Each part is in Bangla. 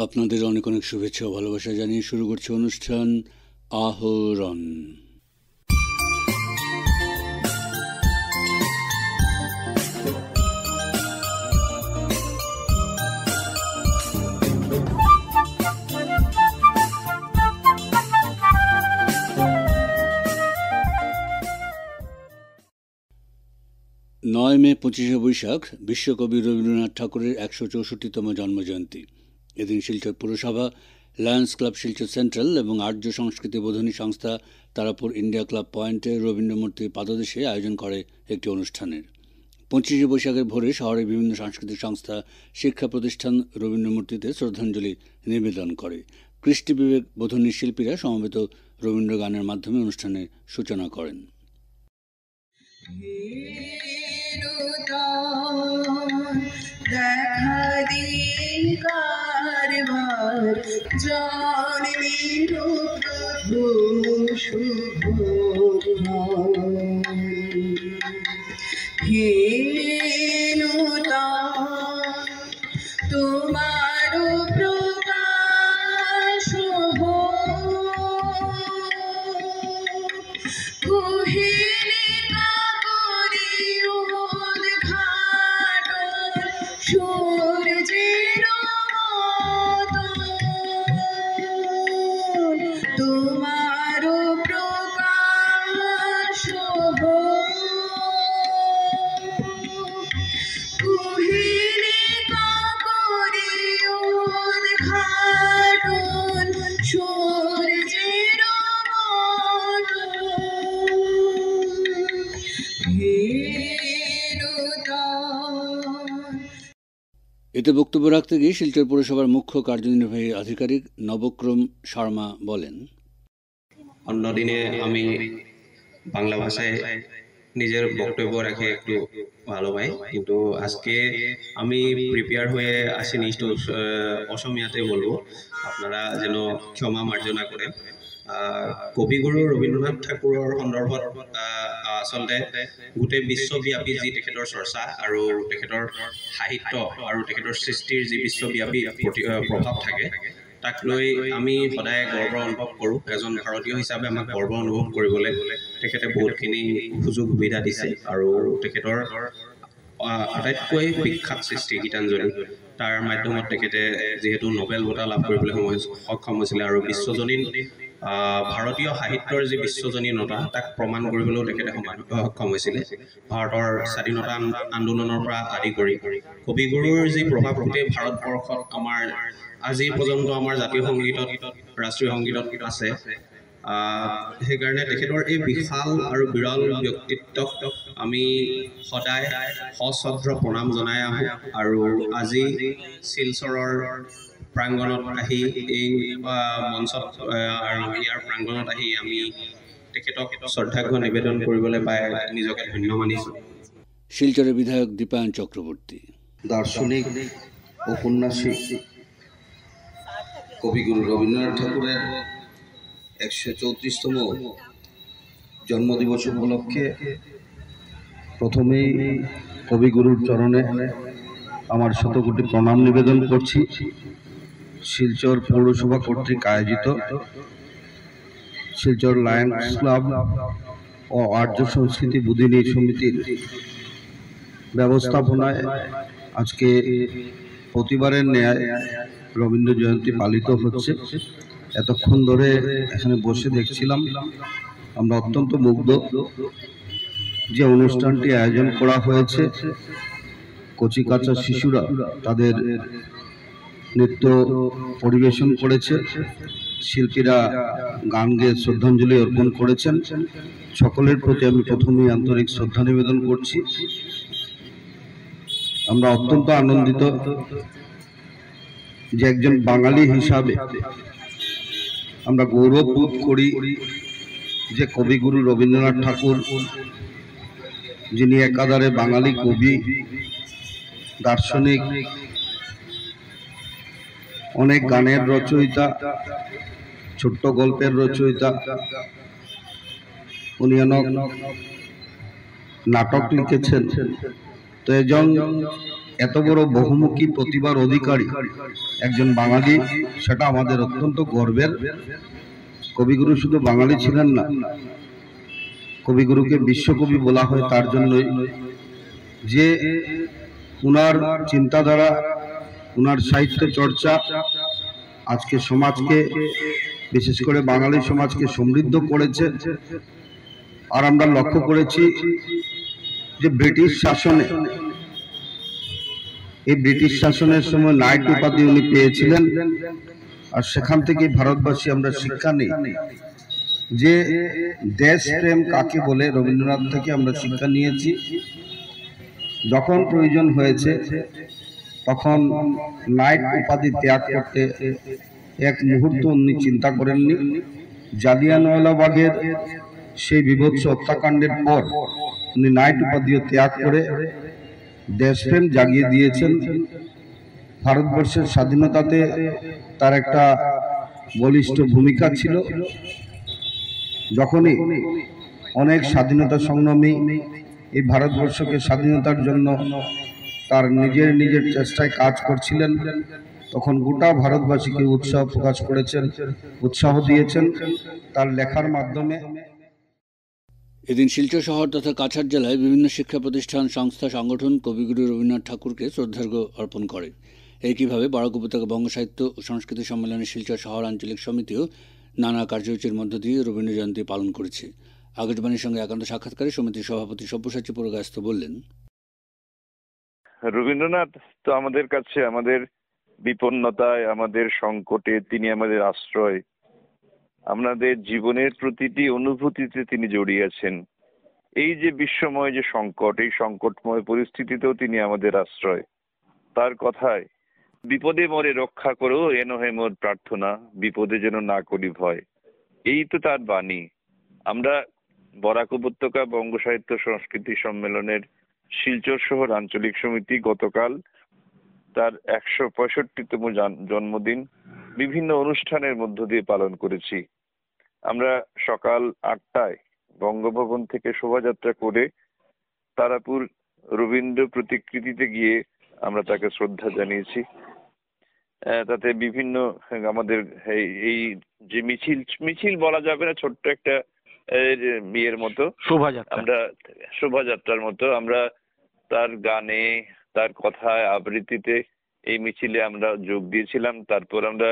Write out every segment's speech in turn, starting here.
আপনাদের অনেক অনেক শুভেচ্ছা ও ভালোবাসা জানিয়ে শুরু করছে অনুষ্ঠান আহরণ। মে 25শে বৈশাখ বিশ্বকবি রবীন্দ্রনাথ ঠাকুরের 164তম জন্মজয়ন্তী। এদিন শিলচর পুরসভা, লায়ন্স ক্লাব শিলচর সেন্ট্রাল এবং আর্য সংস্কৃতি বোধনী সংস্থা তারাপুর ইন্ডিয়া ক্লাব পয়েন্টে রবীন্দ্রমূর্তির পাদদেশে আয়োজন করে একটি অনুষ্ঠানের। 25শে বৈশাখের ভোরে শহরের বিভিন্ন সাংস্কৃতিক সংস্থা, শিক্ষা প্রতিষ্ঠান রবীন্দ্রমূর্তিতে শ্রদ্ধাঞ্জলি নিবেদন করে। কৃষ্টি বিবেক বোধনী শিল্পীরা সমবেত রবীন্দ্র গানের মাধ্যমে অনুষ্ঠানের সূচনা করেন। দেখা দিন কারবার জন্মের প্রথম শুভ হে তোমার প্রকাশ এতে বক্তব্য রাখতে গিয়ে শিলচর পৌরসভার মুখ্য কার্যনির্বাহী আধিকারিক নবক্রম শর্মা বলেন, অন্যদিনে আমি বাংলা ভাষায় নিজের বক্তব্য রাখে একটু ভালো পাই, কিন্তু আজকে আমি প্রিপেয়ার হয়ে আসিনি, তো অসমীয়াতে বলবো, আপনারা যেন ক্ষমা মাৰ্জনা কৰে। কবিগুৰু ৰবীন্দ্ৰনাথ ঠাকুৰৰ সন্দৰ্ভত আচলতে গোটেই বিশ্বব্যাপী যি তেখেতৰ চৰ্চা আৰু তেখেতৰ সাহিত্য আৰু তেখেতৰ সৃষ্টিৰ যি বিশ্বব্যাপী প্ৰভাৱ থাকে, তাক লৈ আমি সদায় গৰ্ব অনুভৱ কৰোঁ। এজন ভাৰতীয় হিচাপে আমাক গৰ্ব অনুভৱ কৰিবলৈ তেখেতে বহুতখিনি সুযোগ সুবিধা দিছে, আৰু তেখেতৰ আটাইতকৈ বিখ্যাত সৃষ্টি গীতাঞ্জলি, তাৰ মাধ্যমত তেখেতে যিহেতু নোবেল বঁটা লাভ কৰিবলৈ সক্ষম হৈছিলে, আৰু বিশ্বজনীন ভাৰতীয় সাহিত্যৰ যি বিশ্বজনীনতা তাক প্ৰমাণ কৰিবলৈও তেখেতে সক্ষম হৈছিলে। ভাৰতৰ স্বাধীনতা আন্দোলনৰ পৰা আদি কৰি কবিগুৰুৰ যি প্ৰভাৱ গোটেই ভাৰতবৰ্ষত আমাৰ আজি পৰ্যন্ত আমাৰ জাতীয় সংগীতত, ৰাষ্ট্ৰীয় সংগীতত আছে। সেইকাৰণে তেখেতৰ এই বিশাল আৰু বিৰল ব্যক্তিত্বক আমি সদায় সশ্ৰদ্ধ প্ৰণাম জনাই আহোঁ, আৰু আজি শিলচৰৰ প্ৰাংগণত আহি এই মঞ্চত আৰু ইয়াৰ প্ৰাংগণত আহি আমি তেখেতক শ্ৰদ্ধাৰ্ঘ্য নিবেদন কৰিবলৈ পাই নিজকে ধন্য মানিছোঁ। শিলচরের বিধায়ক দীপায়ন চক্রবর্তী, দার্শনিক ঔপন্যাসিক কবিগুরু রবীন্দ্রনাথ ঠাকুরের 134তম জন্মদিবস উপলক্ষে প্রথমেই কবিগুরুর চরণে আমার শতকোটি প্রণাম নিবেদন করছি। শিলচর পৌরসভা কর্তৃক আয়োজিত শিলচর লায়ন্স ক্লাব ও আর্য সংস্কৃতি বোধনী সমিতির ব্যবস্থাপনায় আজকে প্রতিবারের ন্যায় রবীন্দ্র জয়ন্তী পালিত হচ্ছে। এতক্ষণ ধরে এখানে বসে দেখছিলাম, আমরা অত্যন্ত মুগ্ধ যে অনুষ্ঠানটি আয়োজন করা হয়েছে। কচিকাঁচা শিশুরা তাদের নৃত্য পরিবেশন করেছে, শিল্পীরা গান গেয়ে শ্রদ্ধাঞ্জলি অর্পণ করেছেন। সকলের প্রতি আমি প্রথমেই আন্তরিক শ্রদ্ধা নিবেদন করছি। আমরা অত্যন্ত আনন্দিত যে একজন বাঙালি হিসাবে আমরা গৌরব বোধ করি যে কবিগুরু রবীন্দ্রনাথ ঠাকুর, যিনি একাধারে বাঙালি কবি, দার্শনিক, অনেক গানের রচয়িতা, ছোট্ট গল্পের রচয়িতা, উনি অনেক নাটক লিখেছেন। তো এত বড় বহুমুখী প্রতিভার অধিকারী একজন বাঙালি, সেটা আমাদের অত্যন্ত গর্বের। কবিগুরু শুধু বাঙালি ছিলেন না, কবিগুরুকে বিশ্বকবি বলা হয় তার জন্যই যে উনার চিন্তাধারা, উনার সাহিত্য চর্চা আজকে সমাজকে, বিশেষ করে বাঙালি সমাজকে সমৃদ্ধ করেছে। আর আমরা লক্ষ্য করেছি যে ব্রিটিশ শাসনে, এই ব্রিটিশ শাসনের সময় নাইট উপাধি উনি পেয়েছিলেন। আর সেখান থেকে ভারতবাসী আমরা শিক্ষা নিই যে দেশপ্রেম কাকে বলে। রবীন্দ্রনাথ থেকে আমরা শিক্ষা নিয়েছি। যখন প্রয়োজন হয়েছে তখন নাইট উপাধি ত্যাগ করতে এক মুহূর্ত উনি চিন্তা করেননি। জালিয়ানওয়ালাবাগের সেই বিভৎস হত্যাকাণ্ডের পর উনি নাইট উপাধিও ত্যাগ করে দেশপ্রেম জাগিয়ে দিয়েছেন। ভারতবর্ষের স্বাধীনতাতে তার একটা বলিষ্ঠ ভূমিকা ছিল। যখনই অনেক স্বাধীনতা সংগ্রামী এই ভারতবর্ষকে স্বাধীনতার জন্য তার নিজের চেষ্টায় কাজ করছিলেন, তখন গোটা ভারতবাসীকে উৎসাহ প্রকাশ করেছেন, উৎসাহ দিয়েছেন তার লেখার মাধ্যমে। এদিন শিলচর শহর তথা কাছাড় জেলায় বিভিন্ন শিক্ষা প্রতিষ্ঠান, সংস্থা, সংগঠন কবিগুরু রবীন্দ্রনাথ ঠাকুরকে শ্রদ্ধার্ঘ্য অর্পণ করে। একইভাবে বরাক উপত্যকা বঙ্গ সাহিত্য ও সংস্কৃতি সম্মেলনে শিলচর শহর আঞ্চলিক সমিতিও নানা কার্যসূচির মধ্য দিয়ে রবীন্দ্র জয়ন্তী পালন করেছে। আকাশবাণীর সঙ্গে একান্ত সাক্ষাৎকারে সমিতির সভাপতি সব্যসাচী পুরকায়স্থ বললেন, রবীন্দ্রনাথ তো আমাদের কাছে, আমাদের বিপন্নতায়, আমাদের সংকটে তিনি আমাদের আশ্রয়। আমাদের জীবনের প্রতিটি অনুভূতিতে তিনি জড়িয়ে আছেন। এই যে বিশ্বময় যে সংকট, এই সংকটময় পরিস্থিতিতেও তিনি আমাদের আশ্রয়। তার কথায়, বিপদে মরে রক্ষা করো এনহে মোর প্রার্থনা, বিপদে যেন না করি ভয়। এই তো তার বাণী। আমরা বরাক উপত্যকা বঙ্গ সাহিত্য সংস্কৃতি সম্মেলনের শিলচর শহর আঞ্চলিক সমিতি গতকাল তার 165তম জন্মদিন বিভিন্ন অনুষ্ঠানের মধ্য দিয়ে পালন করেছি। আমরা সকাল 8টায় বঙ্গভবন থেকে শোভাযাত্রা করে তারাপুর রবীন্দ্র প্রতিকৃতিতে গিয়ে আমরা তাকে শ্রদ্ধা জানিয়েছি। তাতে বিভিন্ন আমাদের এই যে মিছিল বলা যাবে না, ছোট্ট একটা বিয়ের মতো শোভাযাত্রার মতো আমরা তার গানে, তার কথায়, আবৃত্তিতে এই মিছিলে আমরা যোগ দিয়েছিলাম। তারপর আমরা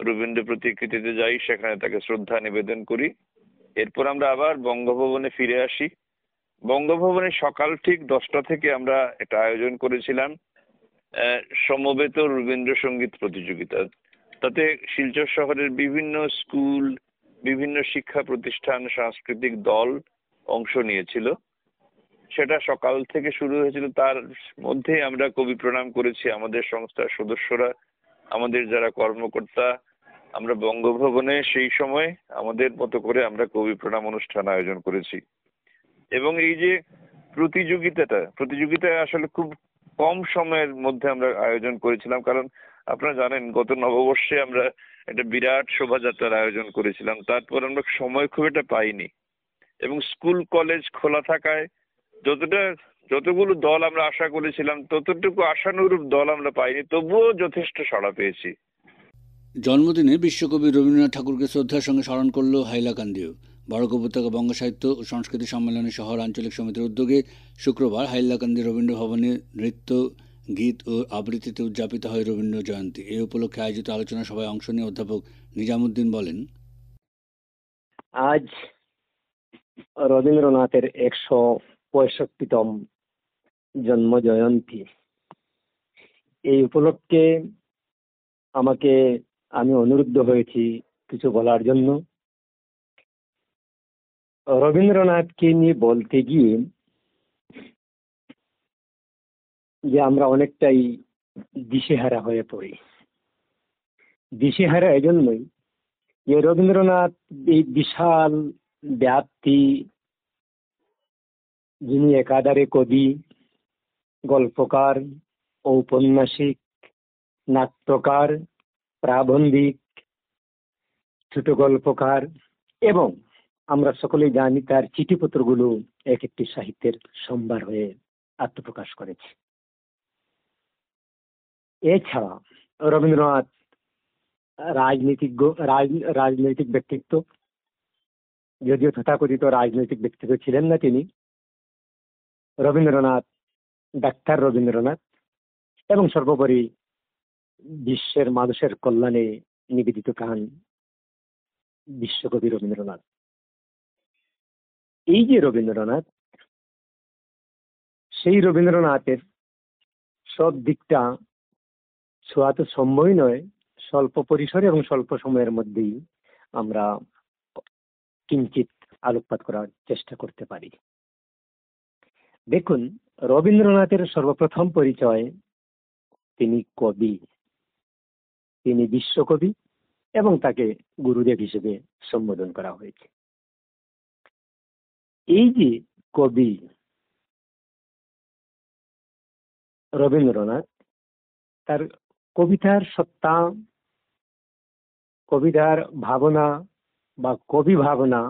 রবীন্দ্র প্রতিকৃতিতে যাই, সেখানে তাকে শ্রদ্ধা নিবেদন করি। এরপর আমরা আবার বঙ্গভবনে ফিরে আসি। বঙ্গভবনে সকাল ঠিক 10টা থেকে আমরা একটা আয়োজন করেছিলাম সমবেত রবীন্দ্রসঙ্গীত প্রতিযোগিতা। তাতে শিলচর শহরের বিভিন্ন স্কুল, বিভিন্ন শিক্ষা প্রতিষ্ঠান, সাংস্কৃতিক দল অংশ নিয়েছিল। সেটা সকাল থেকে শুরু হয়েছিল। তার মধ্যে আমরা কবি প্রণাম করেছি। আমাদের সংস্থার সদস্যরা, আমাদের যারা কর্মকর্তা, আমরা বঙ্গভবনে সেই সময় আমাদের মতো করে আমরা কবি প্রণাম অনুষ্ঠান আয়োজন করেছি। এবং এই যে প্রতিযোগিতা আসলে খুব কম সময়ের মধ্যে আমরা আয়োজন করেছিলাম। কারণ আপনারা জানেন, গত নববর্ষে আমরা একটা বিরাট শোভাযাত্রার আয়োজন করেছিলাম। তারপর আমরা সময় খুব একটা পাইনি। এবং স্কুল কলেজ খোলা থাকায় যতগুলো দল আমরা আশা করেছিলাম ততটুকু আশানুরূপ দল আমরা পাইনি, তবুও যথেষ্ট সাড়া পেয়েছি। জন্মদিনে বিশ্বকবি রবীন্দ্রনাথ ঠাকুরকে শ্রদ্ধার সঙ্গে স্মরণ করল হাইলাকান্দিও। বরাক উপত্যকা বঙ্গ সাহিত্য ও সংস্কৃতি সম্মেলনে শহর আঞ্চলিক সমিতির উদ্যোগে শুক্রবার হাইলাকান্দি রবীন্দ্র ভবনে নৃত্য, গীত ও আবৃত্তিতে উদযাপিত হয় রবীন্দ্র জয়ন্তী। এই উপলক্ষে আয়োজিত আলোচনা সভায় অংশ নিয়ে অধ্যাপক নিজামুদ্দিন বলেন, আজ রবীন্দ্রনাথের 165তম জন্ম জয়ন্তী। এই উপলক্ষে আমি অনুরোধ হয়েছি কিছু বলার জন্য। রবীন্দ্রনাথকে নিয়ে বলতে গিয়ে যে আমরা অনেকটাই দিশেহারা হয়ে পড়ি। দিশেহারা এজন্যই যে রবীন্দ্রনাথ এই বিশাল ব্যাপ্তি, যিনি একাধারে কবি, গল্পকার, ঔপন্যাসিক, নাট্যকার, প্রাবন্ধিক, ছোট গল্পকার, এবং আমরা সকলেই জানি তার চিঠিপত্রগুলো এক একটি সাহিত্যের সম্ভার হয়ে আত্মপ্রকাশ করেছে। এছাড়া রবীন্দ্রনাথ রাজনীতিজ্ঞ, রাজনৈতিক ব্যক্তিত্ব, যদিও তথাকথিত রাজনৈতিক ব্যক্তিত্ব ছিলেন না তিনি। রবীন্দ্রনাথ ডাক্তার রবীন্দ্রনাথ, এবং সর্বোপরি বিশ্বের মানুষের কল্যাণে নিবেদিত প্রাণ বিশ্বকবি রবীন্দ্রনাথ। এই যে রবীন্দ্রনাথ, সেই রবীন্দ্রনাথের সব দিকটা ছোঁয়া তো সম্ভবই নয়। স্বল্প পরিসরে এবং স্বল্প সময়ের মধ্যেই আমরা কিঞ্চিত আলোকপাত করার চেষ্টা করতে পারি। দেখুন, রবীন্দ্রনাথের সর্বপ্রথম পরিচয়, তিনি কবি, তিনি বিশ্বকবি, এবং তাকে গুরুদেব হিসেবে সম্বোধন করা হয়েছে। এই যে কবি রবীন্দ্রনাথ, তার কবিতার সত্তা, কবিতার ভাবনা বা কবি ভাবনা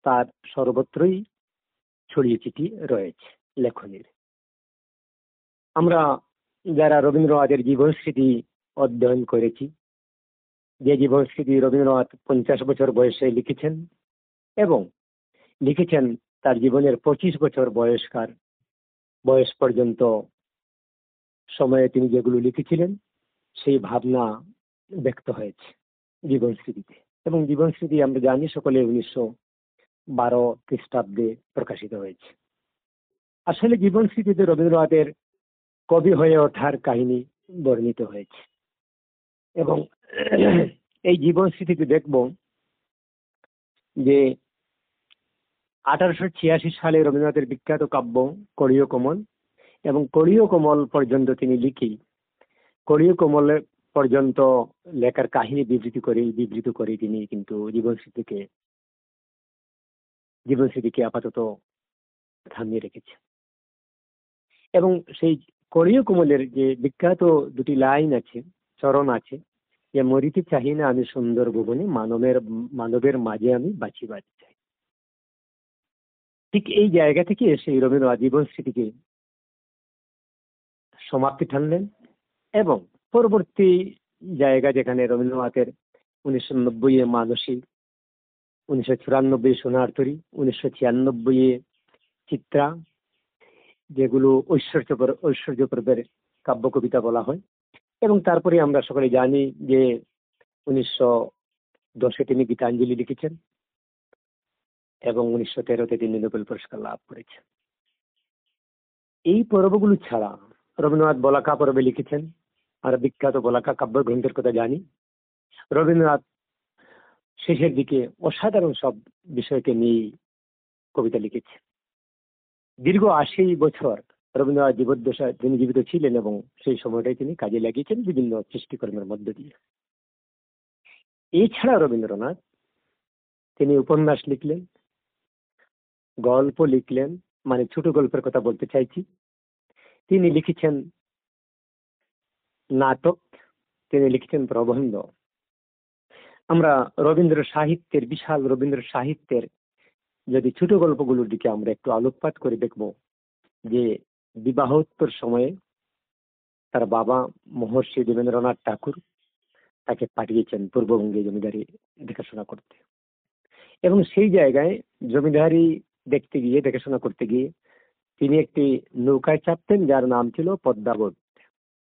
তার সর্বত্রই ছড়িয়ে ছিটিয়ে রয়েছে লেখনীর। আমরা যারা রবীন্দ্রনাথের জীবন স্মৃতি অধ্যয়ন করেছি, যে জীবন স্মৃতি রবীন্দ্রনাথ 50 বছর বয়সে লিখেছেন, এবং লিখেছেন তার জীবনের 25 বছর বয়স পর্যন্ত সময়ে তিনি যেগুলো লিখেছিলেন, সেই ভাবনা ব্যক্ত হয়েছে জীবন স্মৃতিতে। এবং জীবন স্মৃতি আমরা জানি সকলে 1912 খ্রিস্টাব্দে প্রকাশিত হয়েছে। আসলে জীবন স্মৃতিতে রবীন্দ্রনাথের কবি হয়ে ওঠার কাহিনী বর্ণিত হয়েছে। এবং এই জীবন স্মৃতিতে দেখব যে 1886 সালে রবীন্দ্রনাথের বিখ্যাত কাব্য কড়িও কমল, এবং কড়িও কমল পর্যন্ত তিনি লিখি, কড়িও কমল পর্যন্ত লেখার কাহিনী বিবৃত করে তিনি কিন্তু জীবন স্মৃতিকে আপাতত থামিয়ে রেখেছে। এবং সেই কড়িও কমলের যে বিখ্যাত দুটি লাইন আছে, চরণ আছে, যে মরিতে চাহি না আমি সুন্দর ভুবনে, মানবের মাঝে আমি বাঁচি চাই। ঠিক এই জায়গা থেকে এসে রবীন্দ্রনাথ জীবন স্মৃতিকে সমাপ্তি টানলেন। এবং পরবর্তী জায়গা, যেখানে রবীন্দ্রনাথের 1990 মানসী, 1994 সোনার তরী, 1996 চিত্রা, যেগুলো ঐশ্বর্য পর্বের কাব্য কবিতা বলা হয়। এবং তারপরে আমরা সকলে জানি যে 1910 তিনি গীতাঞ্জলি লিখেছেন, এবং 1913 তিনি নোবেল পুরস্কার লাভ করেছেন। এই পর্বগুলো ছাড়া রবীন্দ্রনাথ বলাকা পর্বে লিখেছেন, আর বিখ্যাত বলাকা কাব্য গ্রন্থের কথা জানি। রবীন্দ্রনাথ শেষের দিকে অসাধারণ সব বিষয়কে নিয়ে কবিতা লিখেছে। দীর্ঘ 80 বছর রবীন্দ্রনাথ জীবদ্দশায় তিনি জীবিত ছিলেন, এবং সেই সময়টাই তিনি কাজে লাগিয়েছেন বিভিন্ন সৃষ্টিকর্মের মধ্য দিয়ে। এছাড়া রবীন্দ্রনাথ তিনি উপন্যাস লিখলেন, গল্প লিখলেন, মানে ছোট গল্পের কথা বলতে চাইছি। তিনি লিখেছেন নাটক, তিনি লিখেছেন প্রবন্ধ। আমরা বিশাল রবীন্দ্র সাহিত্যের যদি ছোট গল্পগুলোর দিকে আমরা একটু আলোকপাত করে দেখব, যে বিবাহোত্তর সময়ে তার বাবা মহর্ষি দেবেন্দ্রনাথ ঠাকুর তাকে পাঠিয়েছেন পূর্ববঙ্গে জমিদারি দেখাশোনা করতে। এবং সেই জায়গায় জমিদারি দেখাশোনা করতে গিয়ে তিনি একটি নৌকায় চাপতেন, যার নাম ছিল পদ্মাবত।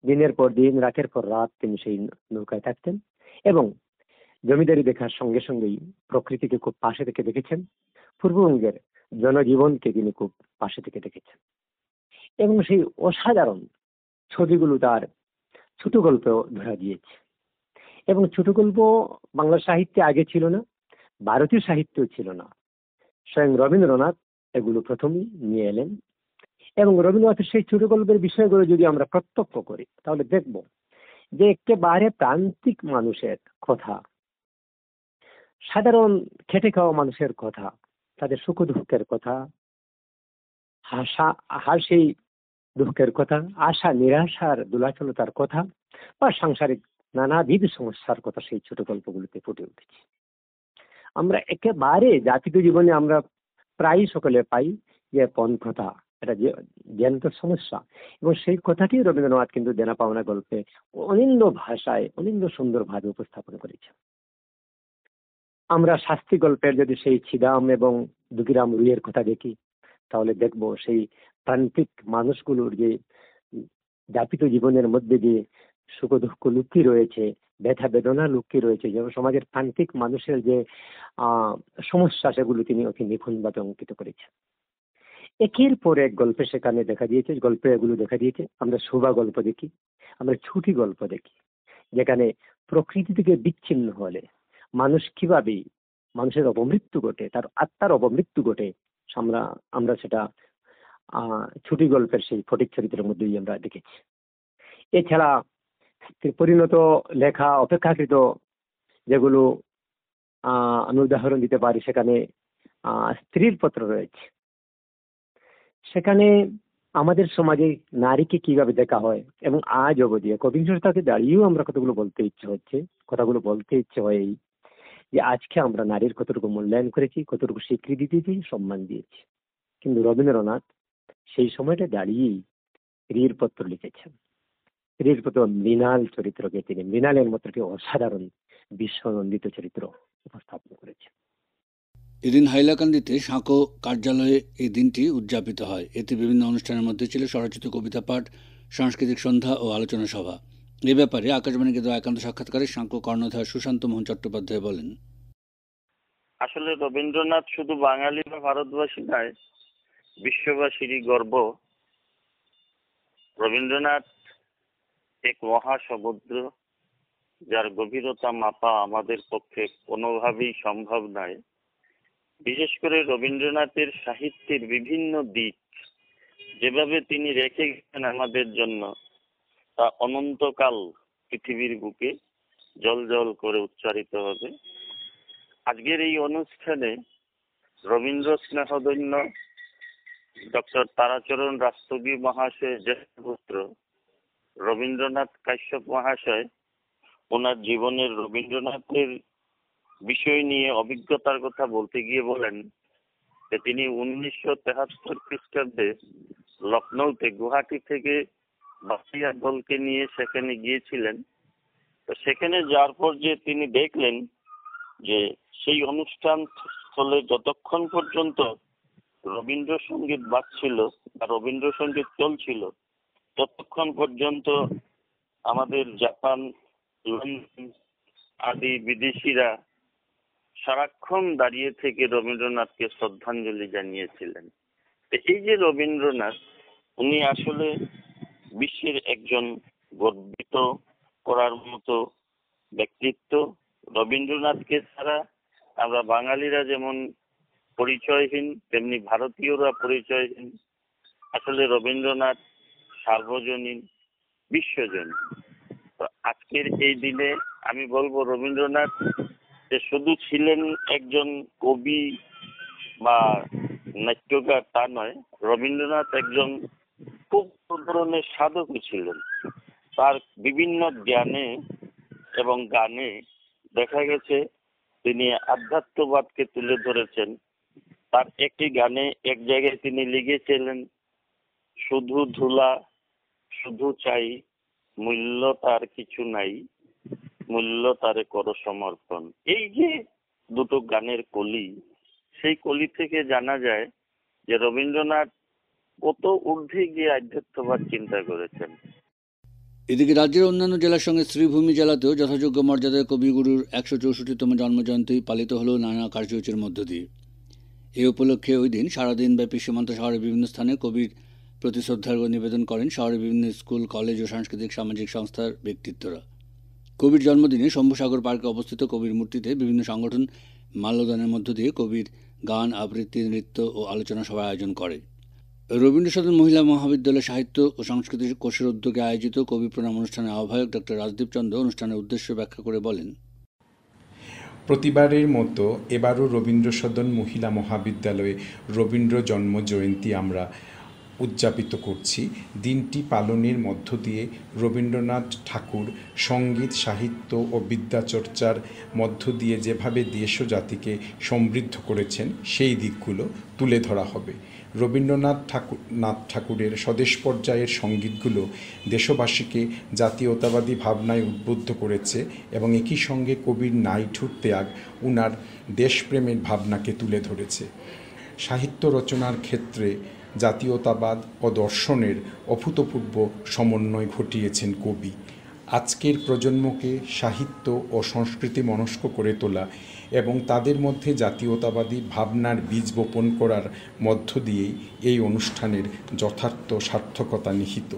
দিনের পর দিন, রাতের পর রাত তিনি সেই নৌকায় থাকতেন, এবং জমিদারি দেখার সঙ্গে সঙ্গেই প্রকৃতিকে খুব পাশে থেকে দেখেছেন, পূর্ববঙ্গের জনজীবনকে তিনি খুব পাশে থেকে দেখেছেন। এবং সেই অসাধারণ ছবিগুলো তার ছোট গল্প ধরা দিয়েছে। এবং ছোট গল্প বাংলা সাহিত্যে আগে ছিল না, ভারতীয় সাহিত্যেও ছিল না। স্বয়ং রবীন্দ্রনাথ এগুলো প্রথমেই নিয়ে এলেন। এবং রবীন্দ্রনাথের সেই ছোট গল্পের বিষয়গুলো যদি আমরা প্রত্যক্ষ করি, তাহলে দেখব যে একেবারে প্রান্তিক মানুষের কথা, সাধারণ খেটে খাওয়া মানুষের কথা, তাদের সুখ দুঃখের কথা, হাসি দুঃখের কথা, আশা নিরাশার দোলাচলতার কথা, বা সাংসারিক নানাবিধ সমস্যার কথা সেই ছোট গল্পগুলোতে ফুটে উঠেছে। আমরা একেবারে জাতীয় জীবনে আমরা প্রায় সকলে পাই যে পণ প্রথা, এটা জ্যান্ত সমস্যা। এবং সেই কথাটি রবীন্দ্রনাথ কিন্তু দেনা পাওনা গল্পে অনিন্দ ভাষায় অনিন্দ সুন্দরভাবে উপস্থাপন করেছেন। আমরা শাস্তি গল্পের যদি সেই ছিদাম এবং দুগিরাম রুইয়ের কথা দেখি, তাহলে দেখব সেই প্রান্তিক মানুষগুলোর যে যাপিত জীবনের মধ্যে দিয়ে সুখ দুঃখ লুকিয়ে রয়েছে, ব্যথা বেদনা লুকিয়ে রয়েছে, যেমন সমাজের প্রান্তিক মানুষের যে সমস্যা, সেগুলো তিনি অতি নিপুণভাবে অঙ্কিত করেছেন। একের পর এক গল্পে সেখানে দেখা দিয়েছে, গল্পে এগুলো দেখা দিয়েছে। আমরা শোভা গল্প দেখি, আমরা ছুটি গল্প দেখি, যেখানে প্রকৃতি থেকে বিচ্ছিন্ন হলে মানুষ কিভাবে মানুষের অপমৃত্যু ঘটে, তার আত্মার অপমৃত্যু ঘটে, আমরা সেটা ছুটি গল্পের সেই ফটিক চরিত্রের মধ্যেই আমরা দেখেছি। এছাড়া পরিণত লেখা অপেক্ষাকৃত যেগুলো আমি উদাহরণ দিতে পারি, সেখানে স্ত্রীর পত্র রয়েছে। সেখানে আমাদের সমাজে নারীকে কিভাবে দেখা হয় এবং আজ অবধি একবিংশ শতাব্দীতে দাঁড়িয়েও আমরা কথাগুলো বলতে ইচ্ছে হয় এই যে আজকে আমরা নারীর কতটুকু মূল্যায়ন করেছি, কতটুকু স্বীকৃতি দিয়েছি, সম্মান দিয়েছি। কিন্তু রবীন্দ্রনাথ সেই সময়টা দাঁড়িয়েই স্ত্রীর পত্র লিখেছেন। স্ত্রীর পত্র মৃণাল চরিত্রকে তিনি মৃণালের মতো একটি অসাধারণ বিশ্বনন্দিত চরিত্র উপস্থাপন করেছেন। এদিন হাইলাকান্দিতে সাঁকো কার্যালয়ে এই দিনটি উদযাপিত হয়। এতে বিভিন্ন অনুষ্ঠানের মধ্যে ছিল স্বরচিত কবিতা পাঠ, সাংস্কৃতিক সন্ধ্যা ও আলোচনা সভা। এ ব্যাপারে আকাশবাণীকে দেওয়া একান্ত সাক্ষাৎকারে সাঁকো কর্ণধার সুশান্ত মোহন চট্টোপাধ্যায় বলেন, আসলে রবীন্দ্রনাথ শুধু বাঙালি বা ভারতবাসী নয়, বিশ্ববাসীরই গর্ব। রবীন্দ্রনাথ এক মহাসমুদ্র, যার গভীরতা মাপা আমাদের পক্ষে কোনোভাবেই সম্ভব নয়। বিশেষ করে রবীন্দ্রনাথের সাহিত্যের বিভিন্ন দিক যেভাবে তিনি রেখে গেছেন আমাদের জন্য, তা অনন্তকাল পৃথিবীর বুকে জল জল করে উচ্চারিত হবে। আজকের এই অনুষ্ঠানে রবীন্দ্র স্নেহধন্য ডক্টর তারাচরণ রাস্তোগী মহাশয়ের জ্যেষ্ঠ পুত্র রবীন্দ্রনাথ কাশ্যপ মহাশয় ওনার জীবনের রবীন্দ্রনাথের বিষয় নিয়ে অভিজ্ঞতার কথা বলতে গিয়ে বলেন যে তিনি 1973 খ্রিস্টাব্দে লখনৌতে গুয়াহাটি থেকে বাসিয়া দলকে নিয়ে সেখানে গিয়েছিলেন। তো সেখানে যাওয়ার পর যে তিনি দেখলেন যে সেই অনুষ্ঠান স্থলে যতক্ষণ পর্যন্ত রবীন্দ্রসঙ্গীত বাজছিল বা রবীন্দ্রসঙ্গীত চলছিল, ততক্ষণ পর্যন্ত আমাদের জাপান, লন্ডন আদি বিদেশিরা সারাক্ষণ দাঁড়িয়ে থেকে রবীন্দ্রনাথকে শ্রদ্ধাঞ্জলি জানিয়েছিলেন। এই যে রবীন্দ্রনাথ, উনি আসলে বিশ্বের একজন গর্বিত করার মতো ব্যক্তিত্ব। রবীন্দ্রনাথকে ছাড়া আমরা বাঙালিরা যেমন পরিচয়হীন, তেমনি ভারতীয়রা পরিচয়হীন। আসলে রবীন্দ্রনাথ সার্বজনীন, বিশ্বজনীন। তো আজকের এই দিনে আমি বলবো রবীন্দ্রনাথ যে শুধু ছিলেন একজন কবি বা নাট্যকার তা নয়, রবীন্দ্রনাথ একজন খুব ধরনের সাধকও ছিলেন। তার বিভিন্ন জ্ঞানে এবং গানে দেখা গেছে তিনি আধ্যাত্মবাদকে তুলে ধরেছেন। তার একটি গানে এক জায়গায় তিনি লিখেছিলেন, শুধু ধুলা শুধু চাই, মূল্য তার কিছু নাই, মূল্য তারে করো সমর্পণ। এই যে দুটো গানের কলি, সেই কলি থেকে জানা যায় যে রবীন্দ্রনাথ কত ঊর্ধ্বে গিয়ে আধ্যাত্মবাদ চিন্তা করেছেন। এদিকে রাজ্যের অন্যান্য জেলার সঙ্গে শ্রীভূমি জেলাতেও যথাযোগ্য মর্যাদায় কবিগুরুর 164তম জন্মজয়ন্তী পালিত হল নানা কার্যসূচির মধ্য দিয়ে। এ উপলক্ষে ওই দিন সারাদিন ব্যাপী সীমান্ত শহরের বিভিন্ন স্থানে কবির প্রতি শ্রদ্ধার্ঘ্য নিবেদন করেন শহরের বিভিন্ন স্কুল, কলেজ ও সাংস্কৃতিক সামাজিক সংস্থার ব্যক্তিত্বরা। কবির জন্মদিনে শম্ভুসাগর পার্কে অবস্থিত কবির মূর্তিতে বিভিন্ন সংগঠন মাল্যদানের মধ্য দিয়ে কবির গান, আবৃত্তি, নৃত্য ও আলোচনা সভা আয়োজন করে। রবীন্দ্র সদন মহিলা মহাবিদ্যালয় সাহিত্য ও সংস্কৃতি কোষের উদ্যোগে আয়োজিত কবি প্রণাম অনুষ্ঠানের আহ্বায়ক ডক্টর রাজদীপ চন্দ্র অনুষ্ঠানের উদ্দেশ্য ব্যাখ্যা করে বলেন, প্রতিবারের মতো এবারও রবীন্দ্র সদন মহিলা মহাবিদ্যালয়ে রবীন্দ্র জন্ম জয়ন্তী আমরা উদযাপিত করছি। দিনটি পালনের মধ্য দিয়ে রবীন্দ্রনাথ ঠাকুর সঙ্গীত, সাহিত্য ও বিদ্যাচর্চার মধ্য দিয়ে যেভাবে দেশ ও জাতিকে সমৃদ্ধ করেছেন সেই দিকগুলো তুলে ধরা হবে। রবীন্দ্রনাথ ঠাকুরের স্বদেশ পর্যায়ের সঙ্গীতগুলো দেশবাসীকে জাতীয়তাবাদী ভাবনায় উদ্বুদ্ধ করেছে এবং একই সঙ্গে কবির নাইঠুর ত্যাগ উনার দেশপ্রেমের ভাবনাকে তুলে ধরেছে। সাহিত্য রচনার ক্ষেত্রে জাতীয়তাবাদ ও দর্শনের অভূতপূর্ব সমন্বয় ঘটিয়েছেন কবি। আজকের প্রজন্মকে সাহিত্য ও সংস্কৃতি মনস্ক করে তোলা এবং তাদের মধ্যে জাতীয়তাবাদী ভাবনার বীজ বপন করার মধ্য দিয়েই এই অনুষ্ঠানের যথার্থ সার্থকতা নিহিত।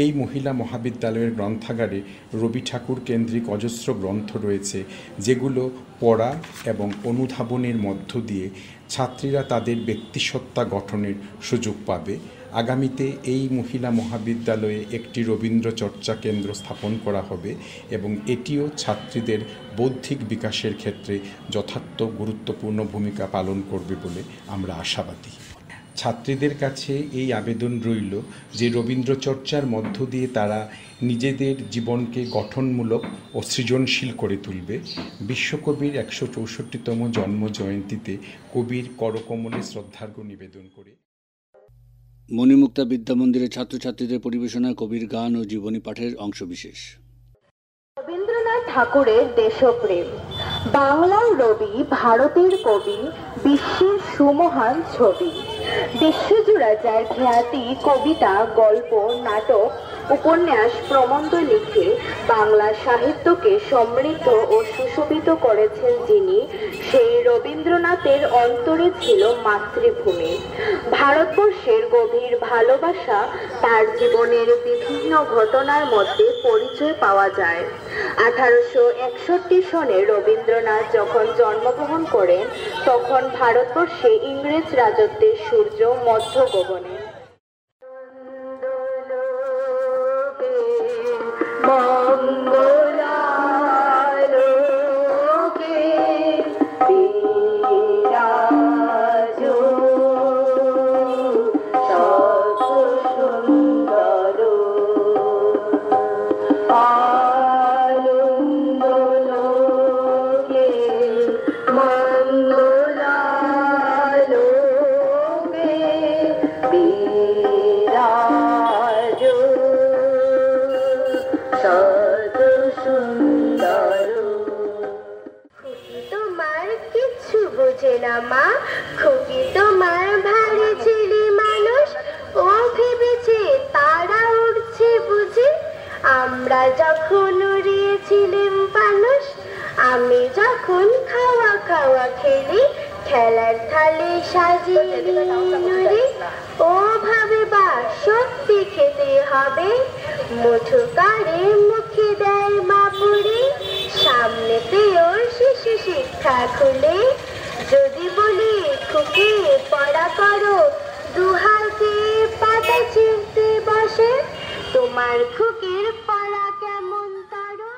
এই মহিলা মহাবিদ্যালয়ের গ্রন্থাগারে রবি ঠাকুর কেন্দ্রিক অজস্র গ্রন্থ রয়েছে, যেগুলো পড়া এবং অনুধাবনের মধ্য দিয়ে ছাত্রীরা তাদের ব্যক্তিসত্তা গঠনের সুযোগ পাবে। আগামীতে এই মহিলা মহাবিদ্যালয়ে একটি রবীন্দ্র চর্চা কেন্দ্র স্থাপন করা হবে এবং এটিও ছাত্রীদের বৌদ্ধিক বিকাশের ক্ষেত্রে যথার্থ গুরুত্বপূর্ণ ভূমিকা পালন করবে বলে আমরা আশাবাদী। ছাত্রীদের কাছে এই আবেদন রইল যে রবীন্দ্র চর্চার মধ্য দিয়ে তারা নিজেদের জীবনকে গঠনমূলক ও সৃজনশীল করে তুলবে। বিশ্বকবির 164তম জন্ম জয়ন্তীতে কবির করকমলে শ্রদ্ধার্ঘ্য নিবেদন করে মণিমুক্তা বিদ্যা মন্দিরের ছাত্রছাত্রীদের পরিবেশনায় কবির গান ও জীবনী পাঠের অংশবিশেষ। রবীন্দ্রনাথ ঠাকুরের দেশপ্রেম। বাংলার রবি, ভারতের কবি, বিশ্বের সুমহান ছবি। বিশ্বজুড়া যার খ্যাতি, কবিতা, গল্প, নাটক, উপন্যাস, প্রবন্ধ লিখে বাংলা সাহিত্যকে সমৃদ্ধ ও সুশোভিত করেছেন যিনি, সেই রবীন্দ্রনাথের অন্তরে ছিল মাতৃভূমি। ভারতবর্ষের গভীর ভালোবাসা তার জীবনের বিভিন্ন ঘটনার মধ্যে পরিচয় পাওয়া যায়। 1861 সনে রবীন্দ্রনাথ যখন জন্মগ্রহণ করেন, তখন ভারতবর্ষে ইংরেজ রাজত্বের সূর্য মধ্য গগনে। মা খুকি তোমার ভারী ছেলে মানুষ, ও ভেবেছে তারা উঠছে বুঝি। আমরা যখন উড়িয়েছিলাম মানুষ, আমি যখন খাওয়া খাওয়া খেলি, খেলার থালে সাজিয়ে নুরে। ও ভাবে বা সত্যি খেতে হবে, মুঠো করে মুখে দেয় মাপুরে। সামনেতে ওর শিশু শিক্ষা খুলে, যদি বলি খুকি পড়া করো, দুহাতে পাতা ছিঁড়তে বসে। তোমার খুকির পড়া কেমন তারো?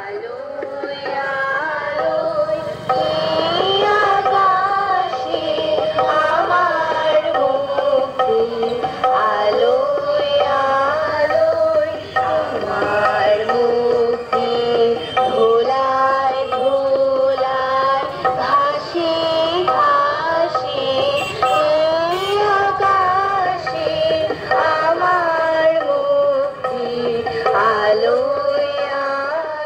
আলোয় আলোয় এই আকাশে আমার মুক্তি, আলোয় আলোয় আমার মুক্তি। ভোলায় ভোলায় ভাসে ভাসে এই আকাশে আমার মুক্তি, আলোয় আলোয়।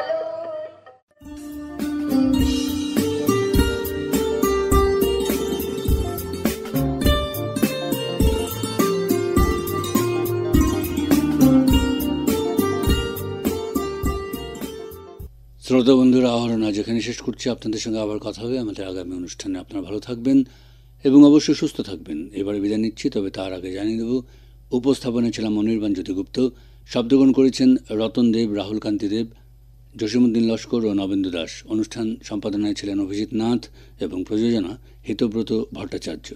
শ্রোতা বন্ধুরা, আহরণ আজ এখানে শেষ করছি। আপনাদের সঙ্গে আবার কথা হবে আমাদের আগামী অনুষ্ঠানে। আপনারা ভালো থাকবেন এবং অবশ্যই সুস্থ থাকবেন। এবারে বিদায় নিচ্ছি, তবে তার আগে জানিয়ে দেব, উপস্থাপনায় ছিলাম অনির্বাণ জ্যোতিগুপ্ত, শব্দগ্রহণ করেছেন রতন দেব, রাহুল কান্তি দেব, জসীমউদ্দিন লস্কর ও নবেন্দু দাস। অনুষ্ঠান সম্পাদনায় ছিলেন অভিজিৎ নাথ এবং প্রযোজনা হিতব্রত ভট্টাচার্য।